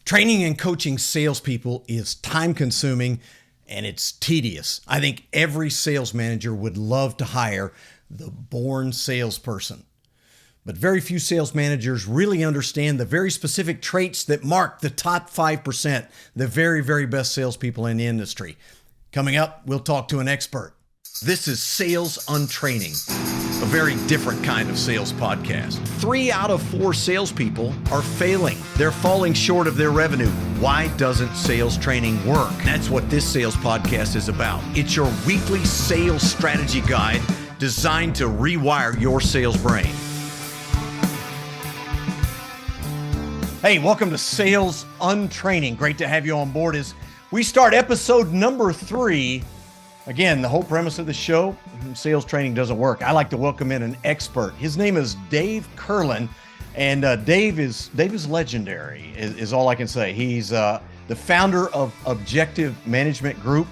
Training and coaching salespeople is time consuming and it's tedious. I think every sales manager would love to hire the born salesperson. But very few sales managers really understand the very specific traits that mark the top 5%, the very, very best salespeople in the industry. Coming up, we'll talk to an expert. This is Sales Untraining, a very different kind of sales podcast. 3 out of 4 salespeople are failing. They're falling short of their revenue. Why doesn't sales training work? That's what this sales podcast is about. It's your weekly sales strategy guide designed to rewire your sales brain. Hey, welcome to Sales Untraining. Great to have you on board as we start episode number 3. Again, the whole premise of the show, sales training doesn't work. I like to welcome in an expert. His name is Dave Kurlan, and Dave is legendary, is all I can say. He's the founder of Objective Management Group,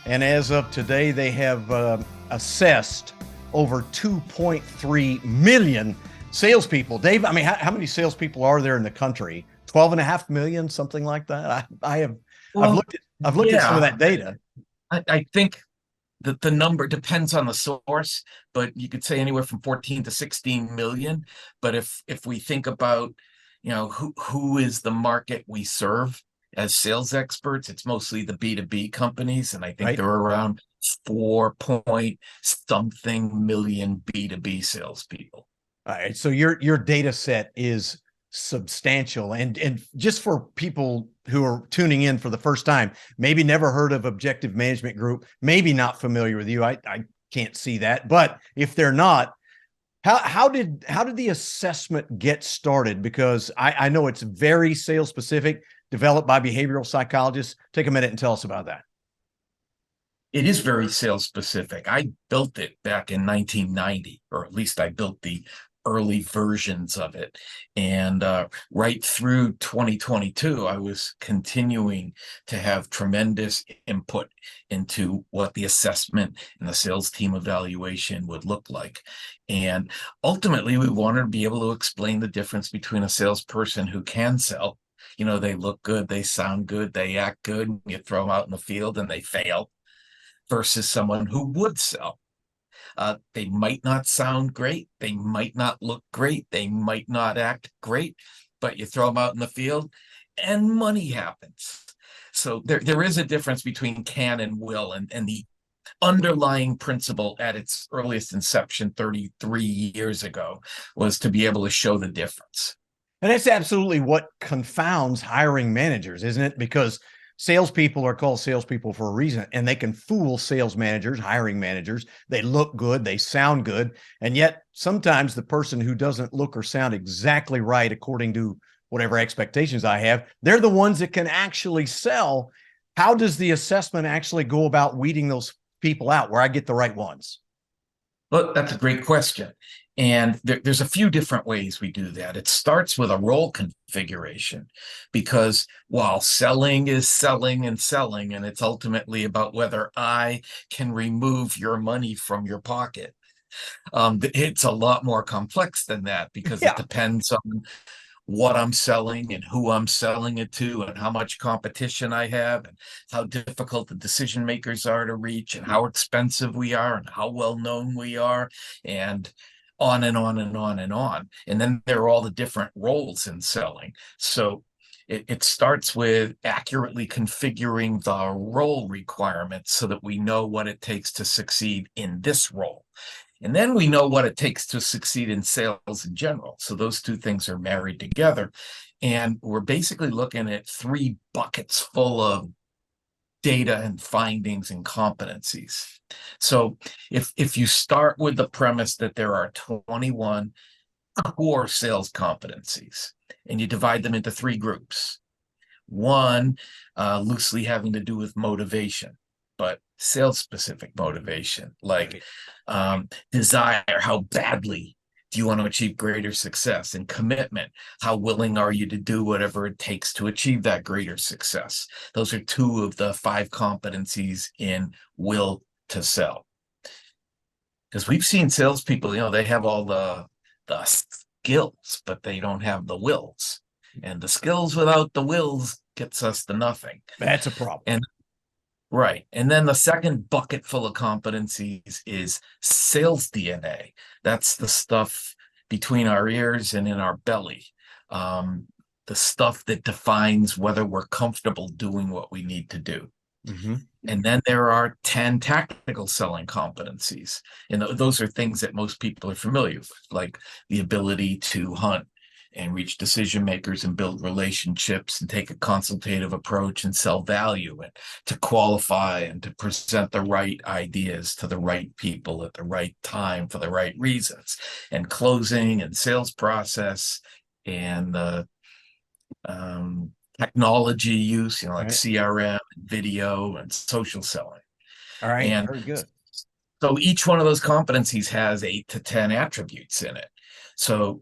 and as of today, they have assessed over 2.3 million salespeople. Dave, I mean, how many salespeople are there in the country? 12.5 million, something like that. I've looked at some of that data. I think the number depends on the source, but you could say anywhere from 14 to 16 million. But if we think about, who is the market we serve as sales experts, it's mostly the B2B companies. And I think There are around 4 point something million B2B salespeople. All right. So your data set is substantial. And just for people who are tuning in for the first time, maybe never heard of Objective Management Group, maybe not familiar with you. I can't see that. But if they're not, how did the assessment get started? Because I know it's very sales specific, developed by behavioral psychologists. Take a minute and tell us about that. It is very sales specific. I built it back in 1990, or at least I built the early versions of it. And right through 2022, I was continuing to have tremendous input into what the assessment and the sales team evaluation would look like. And ultimately, we wanted to be able to explain the difference between a salesperson who can sell. They look good, they sound good, they act good, you throw them out in the field and they fail, versus someone who would sell. They might not sound great. They might not look great. They might not act great, but you throw them out in the field and money happens. So there is a difference between can and will, and the underlying principle at its earliest inception 33 years ago was to be able to show the difference. And that's absolutely what confounds hiring managers, isn't it? Because salespeople are called salespeople for a reason, and they can fool sales managers, hiring managers. They look good, they sound good, and yet sometimes the person who doesn't look or sound exactly right according to whatever expectations I have, they're the ones that can actually sell. How does the assessment actually go about weeding those people out where I get the right ones? Well, that's a great question. And there's a few different ways we do that. It starts with a role configuration, because while selling is selling and selling, and it's ultimately about whether I can remove your money from your pocket, it's a lot more complex than that, because it depends on what I'm selling and who I'm selling it to and how much competition I have and how difficult the decision makers are to reach and how expensive we are and how well known we are, and on and on and on and on. And then there are all the different roles in selling. So it starts with accurately configuring the role requirements so that we know what it takes to succeed in this role. And then we know what it takes to succeed in sales in general. So those two things are married together. And we're basically looking at 3 buckets full of data and findings and competencies. So if you start with the premise that there are 21 core sales competencies, and you divide them into 3 groups, one loosely having to do with motivation, but sales-specific motivation, like desire, how badly do you want to achieve greater success, and commitment, how willing are you to do whatever it takes to achieve that greater success. Those are 2 of the 5 competencies in will to sell. Because we've seen salespeople, they have all the skills, but they don't have the wills. And the skills without the wills gets us to nothing. That's a problem. And right. And then the second bucket full of competencies is sales DNA. That's the stuff between our ears and in our belly. The stuff that defines whether we're comfortable doing what we need to do. Mm-hmm. And then there are 10 tactical selling competencies. And those are things that most people are familiar with, like the ability to hunt and reach decision makers and build relationships and take a consultative approach and sell value, and to qualify and to present the right ideas to the right people at the right time for the right reasons, and closing and sales process and the technology use, like right. CRM, video, and social selling. All right. And very good. so each one of those competencies has 8 to 10 attributes in it. So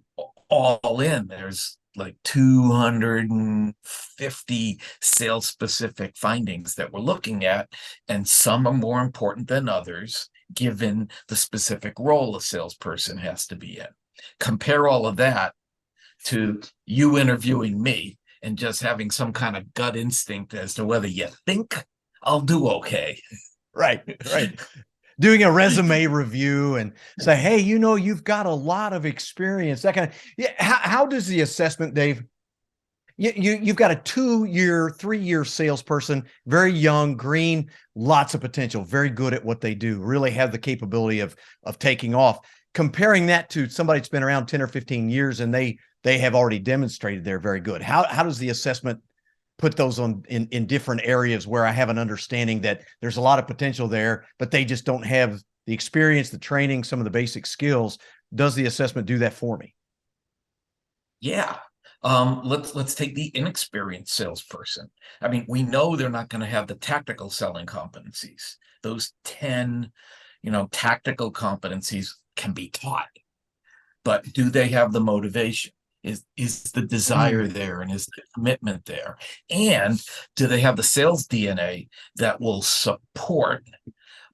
all in, there's like 250 sales specific findings that we're looking at, and some are more important than others given the specific role a salesperson has to be in. Compare all of that to you interviewing me and just having some kind of gut instinct as to whether you think I'll do okay. Right. Doing a resume review and say, hey, you've got a lot of experience, that kind of, yeah. How does the assessment, Dave? You've got a 2-year, 3-year salesperson, very young, green, lots of potential, very good at what they do, really have the capability of taking off. Comparing that to somebody that's been around 10 or 15 years and they have already demonstrated they're very good. How does the assessment put those on in different areas where I have an understanding that there's a lot of potential there, but they just don't have the experience, the training, some of the basic skills? Does the assessment do that for me? Yeah. Let's take the inexperienced salesperson. I mean, we know they're not going to have the tactical selling competencies. Those 10, tactical competencies can be taught, but do they have the motivation? Is the desire there, and is the commitment there? And do they have the sales DNA that will support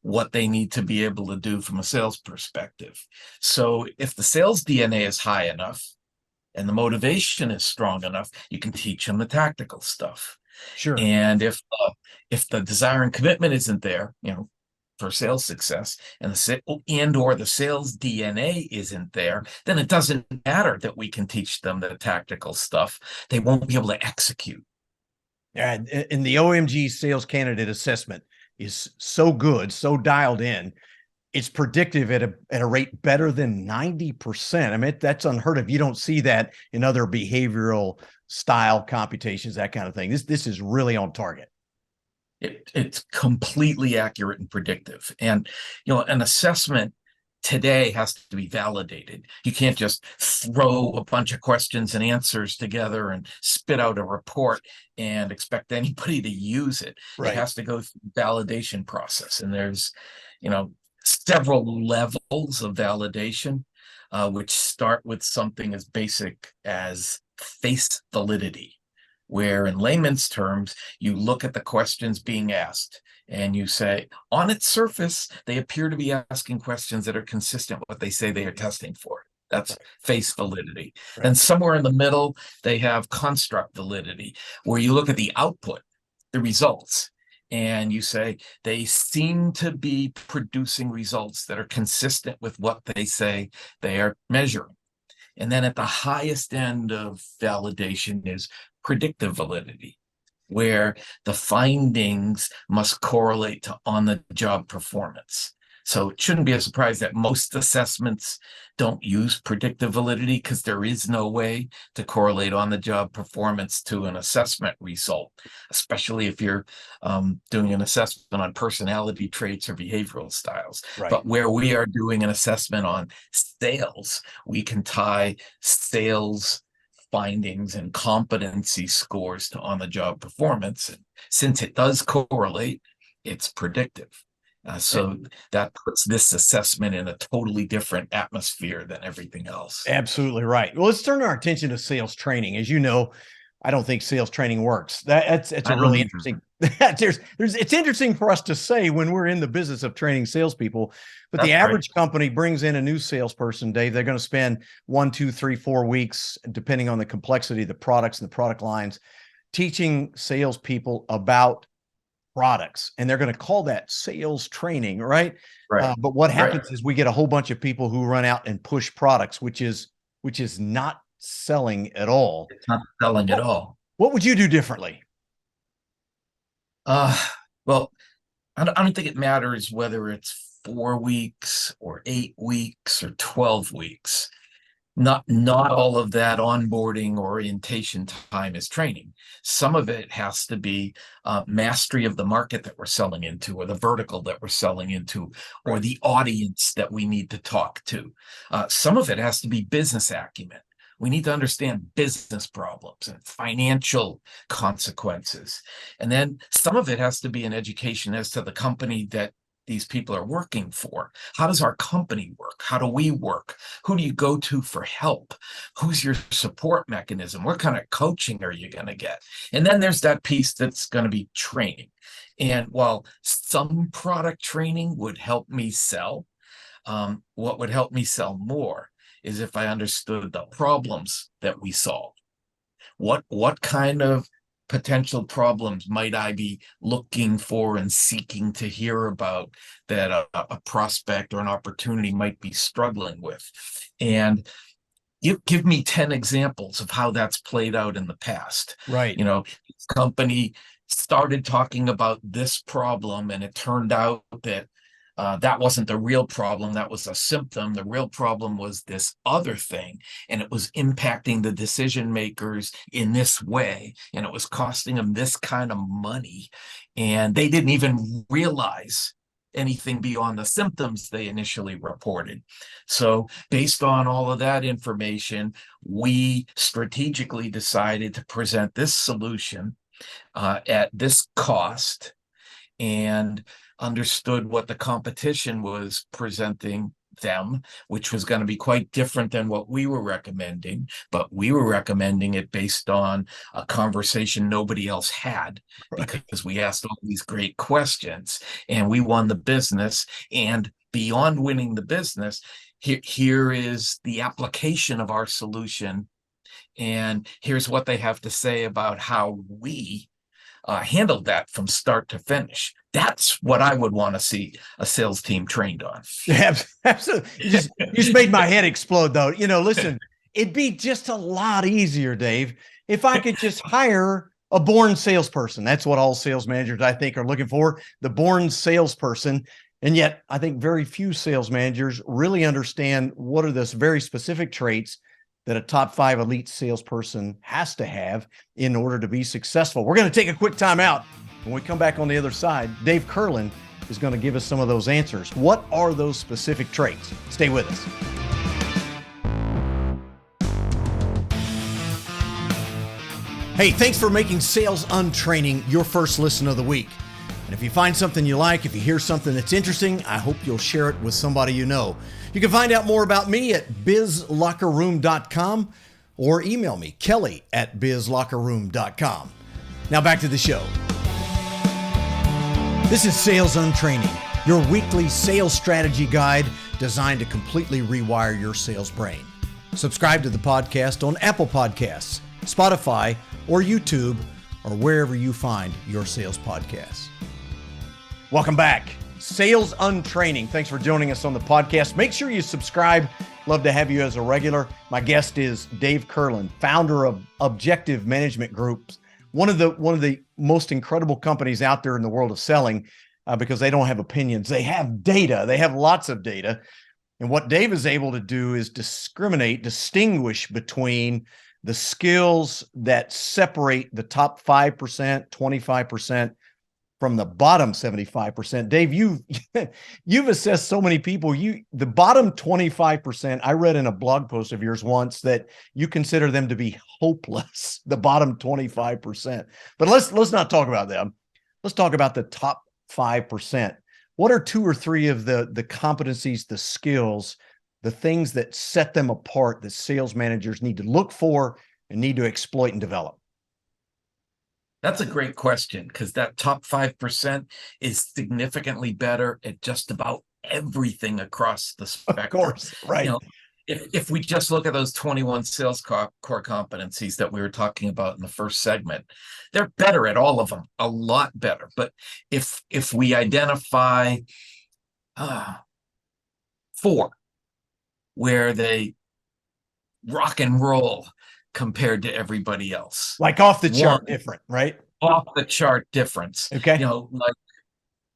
what they need to be able to do from a sales perspective? So if the sales DNA is high enough and the motivation is strong enough, you can teach them the tactical stuff. Sure. And if the desire and commitment isn't there, for sales success, and the sales DNA isn't there, then it doesn't matter that we can teach them the tactical stuff. They won't be able to execute. And the OMG Sales Candidate Assessment is so good, so dialed in. It's predictive at a rate better than 90%. I mean, that's unheard of. You don't see that in other behavioral style computations, that kind of thing. This is really on target. It's completely accurate and predictive. And, an assessment today has to be validated. You can't just throw a bunch of questions and answers together and spit out a report and expect anybody to use it. Right. It has to go through the validation process. And there's, several levels of validation, which start with something as basic as face validity, where in layman's terms, you look at the questions being asked and you say, on its surface, they appear to be asking questions that are consistent with what they say they are testing for. That's face validity. Right. And somewhere in the middle, they have construct validity, where you look at the output, the results, and you say, they seem to be producing results that are consistent with what they say they are measuring. And then at the highest end of validation is predictive validity, where the findings must correlate to on-the-job performance. So it shouldn't be a surprise that most assessments don't use predictive validity, because there is no way to correlate on-the-job performance to an assessment result, especially if you're doing an assessment on personality traits or behavioral styles. Right. But where we are doing an assessment on sales, we can tie sales findings and competency scores to on-the-job performance. And since it does correlate, it's predictive. So that puts this assessment in a totally different atmosphere than everything else. Absolutely right. Well, let's turn our attention to sales training. As you know, I don't think sales training works. That's a really interesting. it's interesting for us to say when we're in the business of training salespeople, but the That's right. average company brings in a new salesperson, Dave. They're going to spend 1, 2, 3, 4 weeks, depending on the complexity of the products and the product lines, teaching salespeople about products. And they're going to call that sales training, right? Right. But what Right. happens is we get a whole bunch of people who run out and push products, which is not selling at all. It's not selling at all. What would you do differently? Uh, well, I don't think it matters whether it's 4 weeks or 8 weeks or 12 weeks. Not all of that onboarding orientation time is training. Some of it has to be mastery of the market that we're selling into, or the vertical that we're selling into, or the audience that we need to talk to. Some of it has to be business acumen. We need to understand business problems and financial consequences. And then some of it has to be an education as to the company that these people are working for. How does our company work? How do we work? Who do you go to for help? Who's your support mechanism? What kind of coaching are you going to get? And then there's that piece that's going to be training. And while some product training would help me sell, what would help me sell more is if I understood the problems that we solve. What kind of potential problems might I be looking for and seeking to hear about that a prospect or an opportunity might be struggling with? And give me 10 examples of how that's played out in the past. Right. This company started talking about this problem, and it turned out that that wasn't the real problem. That was a symptom. The real problem was this other thing, and it was impacting the decision makers in this way, and it was costing them this kind of money, and they didn't even realize anything beyond the symptoms they initially reported. So based on all of that information, we strategically decided to present this solution at this cost, and understood what the competition was presenting them, which was going to be quite different than what we were recommending, but we were recommending it based on a conversation nobody else had, because we asked all these great questions and we won the business. And beyond winning the business, here is the application of our solution, and here's what they have to say about how we handled that from start to finish. That's what I would want to see a sales team trained on. Yeah, absolutely. You just made my head explode, though. Listen, it'd be just a lot easier, Dave, if I could just hire a born salesperson. That's what all sales managers, I think, are looking for, the born salesperson. And yet, I think very few sales managers really understand what are those very specific traits that a top 5 elite salesperson has to have in order to be successful. We're going to take a quick time out. When we come back on the other side, Dave Kurlan is going to give us some of those answers. What are those specific traits? Stay with us. Hey, thanks for making Sales Untraining your first listen of the week. And if you find something you like, if you hear something that's interesting, I hope you'll share it with somebody you know. You can find out more about me at bizlockerroom.com or email me, kelly@bizlockerroom.com. Now back to the show. This is Sales Untraining, your weekly sales strategy guide designed to completely rewire your sales brain. Subscribe to the podcast on Apple Podcasts, Spotify, or YouTube, or wherever you find your sales podcasts. Welcome back. Sales Untraining. Thanks for joining us on the podcast. Make sure you subscribe. Love to have you as a regular. My guest is Dave Kurlan, founder of Objective Management Groups, one of the most incredible companies out there in the world of selling, because they don't have opinions. They have data. They have lots of data. And what Dave is able to do is distinguish between the skills that separate the top 5%, 25%, from the bottom 75%. Dave, you've assessed so many people. The bottom 25%, I read in a blog post of yours once that you consider them to be hopeless, the bottom 25%. But let's not talk about them. Let's talk about the top 5%. What are 2 or 3 of the competencies, the skills, the things that set them apart that sales managers need to look for and need to exploit and develop? That's a great question, because that top 5% is significantly better at just about everything across the Of spectrum. course, You right. know, if we just look at those 21 sales core competencies that we were talking about in the first segment, they're better at all of them, a lot better. But if we identify uh, 4 where they rock and roll compared to everybody else, Like off the one, chart different, right? off the chart difference, Okay. like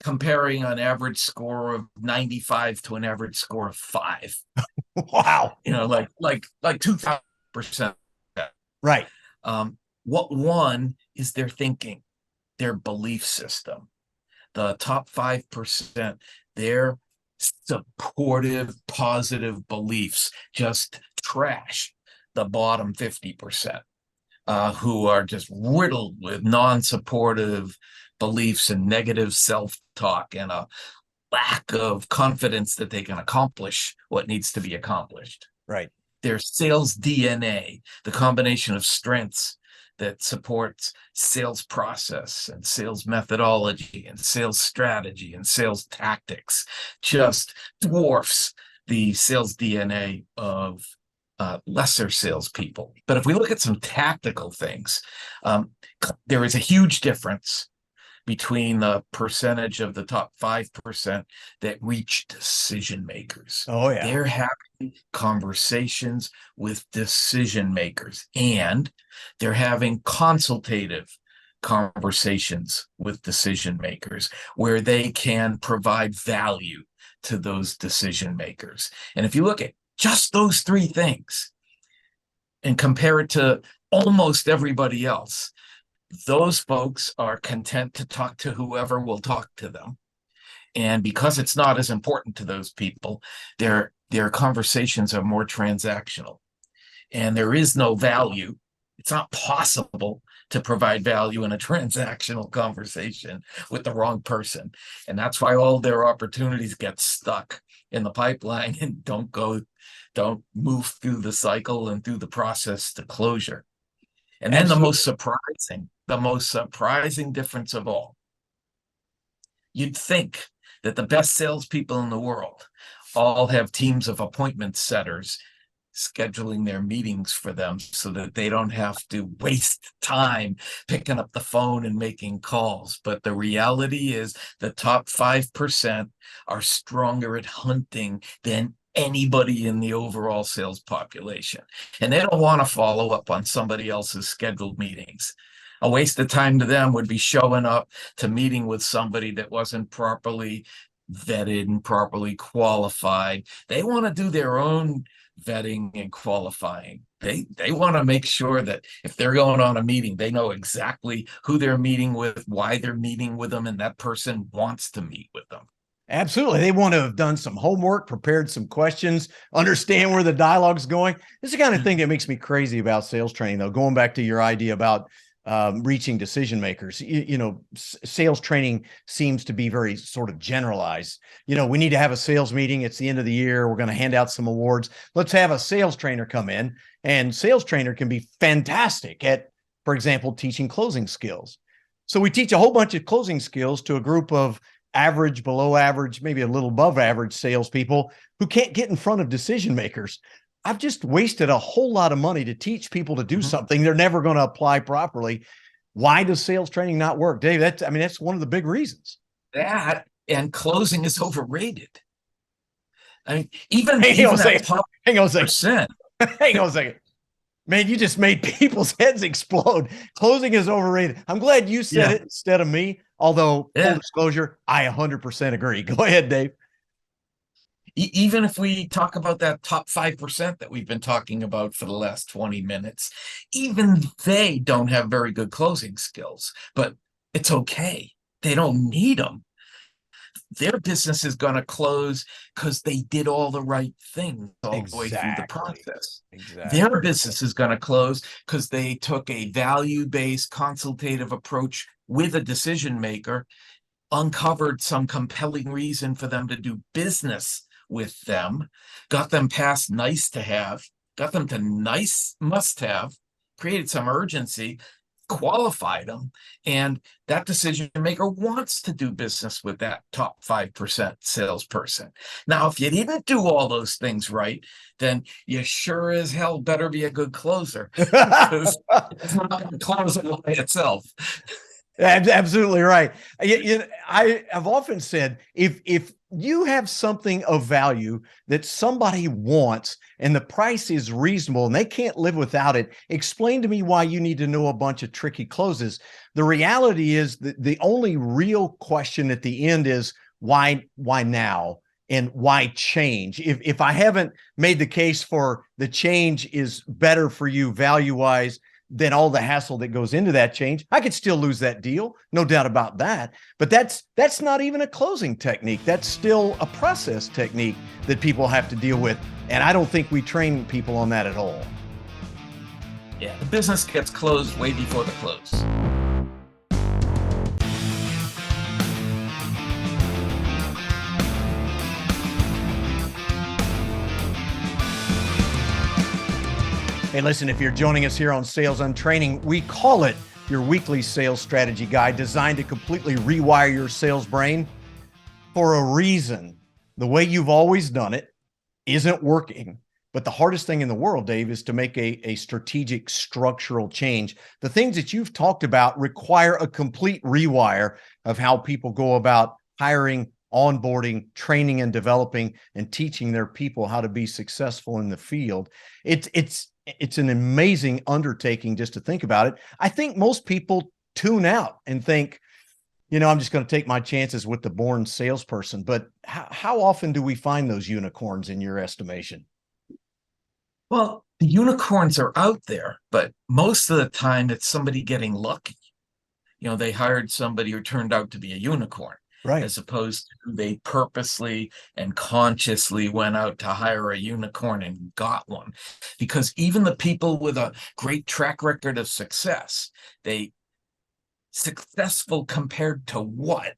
comparing an average score of 95 to an average score of 5, Wow. like 2,000%. Right. What one is their thinking, their belief system. The top 5%, their supportive, positive beliefs just trash the bottom 50%, who are just riddled with non-supportive beliefs and negative self-talk and a lack of confidence that they can accomplish what needs to be accomplished. Right. Their sales DNA, the combination of strengths that supports sales process and sales methodology and sales strategy and sales tactics, just dwarfs the sales DNA of lesser salespeople. But if we look at some tactical things, there is a huge difference between the percentage of the top 5% that reach decision makers. Oh, yeah. They're having conversations with decision makers, and they're having consultative conversations with decision makers where they can provide value to those decision makers. And if you look at just those 3 things and compare it to almost everybody else, those folks are content to talk to whoever will talk to them. And because it's not as important to those people, their conversations are more transactional. And there is no value. It's not possible to provide value in a transactional conversation with the wrong person. And that's why all their opportunities get stuck in the pipeline and don't move through the cycle and through the process to closure. And then Absolutely. the most surprising difference of all, you'd think that the best salespeople in the world all have teams of appointment setters scheduling their meetings for them so that they don't have to waste time picking up the phone and making calls. But the reality is the top 5% are stronger at hunting than anybody in the overall sales population. And they don't want to follow up on somebody else's scheduled meetings. A waste of time to them would be showing up to meeting with somebody that wasn't properly vetted and properly qualified. They want to do their own vetting and qualifying. They want to make sure that if they're going on a meeting, they know exactly who they're meeting with, why they're meeting with them, and that person wants to meet with them. Absolutely. They want to have done some homework, prepared some questions, understand where the dialogue's going. This is the kind of thing that makes me crazy about sales training, though. Going back to your idea about reaching decision makers, sales training seems to be very sort of generalized. We need to have a sales meeting. It's the end of the year. We're going to hand out some awards. Let's have a sales trainer come in, and sales trainer can be fantastic at, for example, teaching closing skills. So we teach a whole bunch of closing skills to a group of average, below average, maybe a little above average salespeople who can't get in front of decision makers. I've just wasted a whole lot of money to teach people to do something they're never going to apply properly. Why does sales training not work, Dave? That's one of the big reasons. That and closing is overrated. I mean, even Hang on a that second. top Hang on a second. percent. Hang on a second. Man, you just made people's heads explode. Closing is overrated. I'm glad you said it instead of me. Although, full disclosure, I 100% agree. Go ahead, Dave. Even if we talk about that top 5% that we've been talking about for the last 20 minutes, even they don't have very good closing skills, but it's okay. They don't need them. Their business is going to close because they did all the right things all the way through the process. Exactly. Their business is going to close because they took a value-based consultative approach with a decision maker, uncovered some compelling reason for them to do business with them, got them past nice to have, got them to nice must have, created some urgency, qualified them, and that decision maker wants to do business with that top 5% salesperson. Now, if you didn't do all those things right, then you sure as hell better be a good closer, because it's not going to close by itself. Absolutely right. I have often said, if you have something of value that somebody wants and the price is reasonable and they can't live without it, explain to me why you need to know a bunch of tricky closes. The reality is that the only real question at the end is why now and why change? If I haven't made the case for the change is better for you value-wise than all the hassle that goes into that change, I could still lose that deal, no doubt about that. But that's not even a closing technique. That's still a process technique that people have to deal with. And I don't think we train people on that at all. Yeah, the business gets closed way before the close. Hey, listen, if you're joining us here on Sales Untraining, we call it your weekly sales strategy guide designed to completely rewire your sales brain for a reason. The way you've always done it isn't working. But the hardest thing in the world, Dave, is to make a strategic structural change. The things that you've talked about require a complete rewire of how people go about hiring, onboarding, training, and developing and teaching their people how to be successful in the field. It's an amazing undertaking just to think about it. I think most people tune out and think, I'm just going to take my chances with the born salesperson. But how often do we find those unicorns in your estimation? Well, the unicorns are out there, but most of the time it's somebody getting lucky. They hired somebody who turned out to be a unicorn. Right. As opposed to they purposely and consciously went out to hire a unicorn and got one. Because even the people with a great track record of success, they successful compared to what?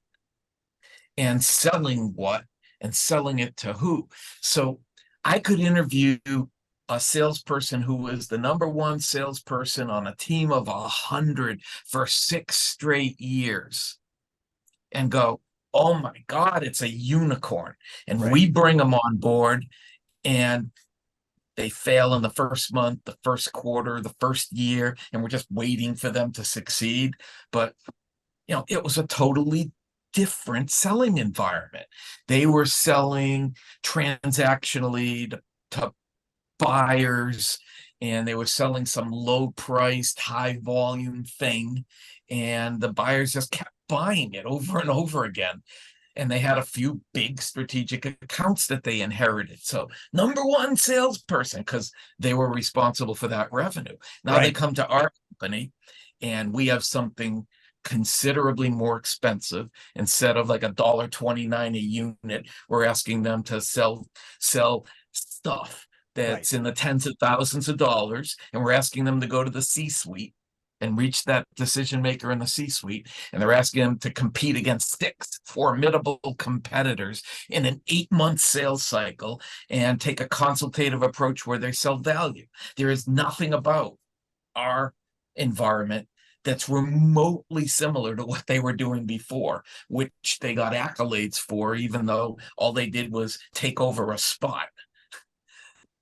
And selling what? And selling it to who? So I could interview a salesperson who was the number one salesperson on a team of 100 for 6 straight years and go, oh my God, it's a unicorn. And right. We bring them on board and they fail in the first month, the first quarter, the first year, and we're just waiting for them to succeed. But, it was a totally different selling environment. They were selling transactionally to buyers, and they were selling some low-priced, high-volume thing, and the buyers just kept buying it over and over again. And they had a few big strategic accounts that they inherited. So number one salesperson, because they were responsible for that revenue. Now right. They come to our company and we have something considerably more expensive. Instead of like $1.29 a unit, we're asking them to sell stuff that's right. in the tens of thousands of dollars. And we're asking them to go to the C-suite and reach that decision maker in the C-suite. And they're asking them to compete against 6 formidable competitors in an 8-month sales cycle and take a consultative approach where they sell value. There is nothing about our environment that's remotely similar to what they were doing before, which they got accolades for, even though all they did was take over a spot.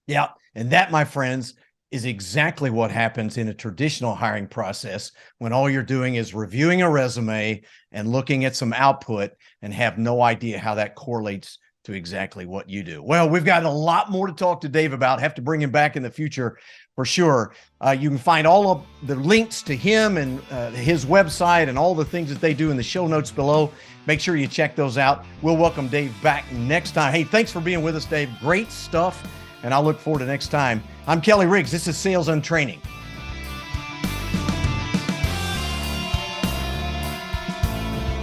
Yeah. And that, my friends, is exactly what happens in a traditional hiring process when all you're doing is reviewing a resume and looking at some output and have no idea how that correlates to exactly what you do. Well, we've got a lot more to talk to Dave about. Have to bring him back in the future for sure. You can find all of the links to him and his website and all the things that they do in the show notes below. Make sure you check those out. We'll welcome Dave back next time. Hey, thanks for being with us, Dave. Great stuff. And I'll look forward to next time. I'm Kelly Riggs. This is Sales Untraining.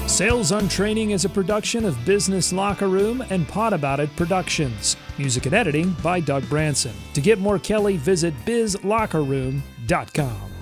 Sales Untraining is a production of Business Locker Room and Pod About It Productions. Music and editing by Doug Branson. To get more Kelly, visit bizlockerroom.com.